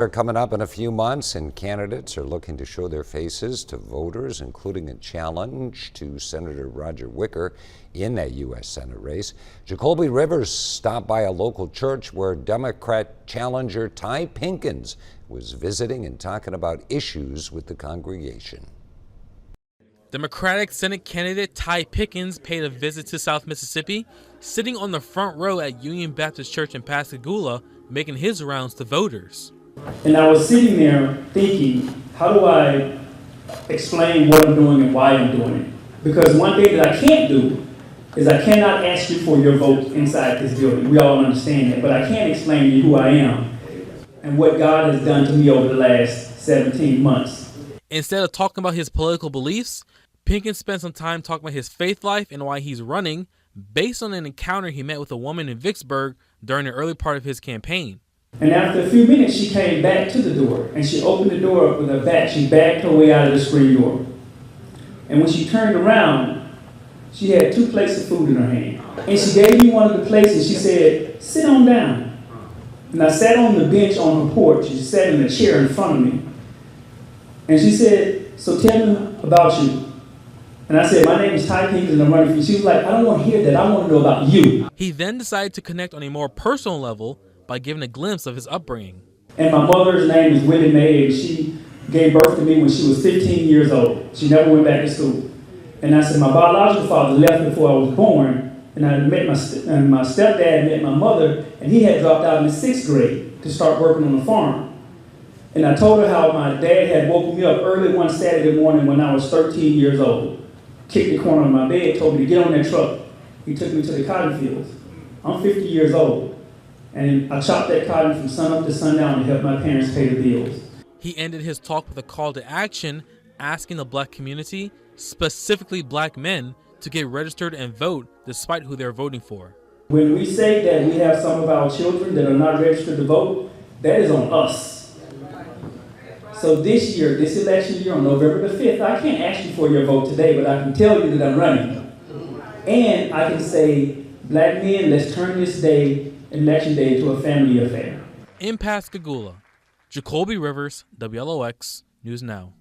Are coming up in a few months, and candidates are looking to show their faces to voters, including a challenge to Senator Roger Wicker in that U.S. Senate race. Jacoby Rivers stopped by a local church where Democrat challenger Ty Pinkins was visiting and talking about issues with the congregation. Democratic Senate candidate Ty Pinkins paid a visit to South Mississippi, sitting on the front row at Union Baptist Church in Pascagoula, making his rounds to voters. And I was sitting there thinking, how do I explain what I'm doing and why I'm doing it? Because one thing that I can't do is I cannot ask you for your vote inside this building. We all understand that. But I can explain to you who I am and what God has done to me over the last 17 months. Instead of talking about his political beliefs, Pinkins spent some time talking about his faith life and why he's running based on an encounter he met with a woman in Vicksburg during the early part of his campaign. And after a few minutes, she came back to the door, and she opened the door up with her back. She backed her way out of the screen door. And when she turned around, she had 2 plates of food in her hand. And she gave me one of the plates, and she said, "Sit on down." And I sat on the bench on her porch. She sat in a chair in front of me. And she said, "So tell me about you." And I said, "My name is Ty Pinkins, and I'm running for you." She was like, "I don't want to hear that. I want to know about you." He then decided to connect on a more personal level by giving a glimpse of his upbringing. And my mother's name is Willie Mae, and she gave birth to me when she was 15 years old. She never went back to school. And I said, my biological father left before I was born, and I met my stepdad met my mother, and he had dropped out in the 6th grade to start working on the farm. And I told her how my dad had woken me up early one Saturday morning when I was 13 years old, kicked the corner of my bed, told me to get on that truck. He took me to the cotton fields. I'm 50 years old. And I chopped that cotton from sunup to sundown to help my parents pay the bills. He ended his talk with a call to action, asking the black community, specifically black men, to get registered and vote despite who they're voting for. When we say that we have some of our children that are not registered to vote, that is on us. So this year, this election year on November the 5th, I can't ask you for your vote today, but I can tell you that I'm running. And I can say, black men, let's turn this day, election day, into a family affair. In Pascagoula, Jacoby Rivers, WLOX News Now.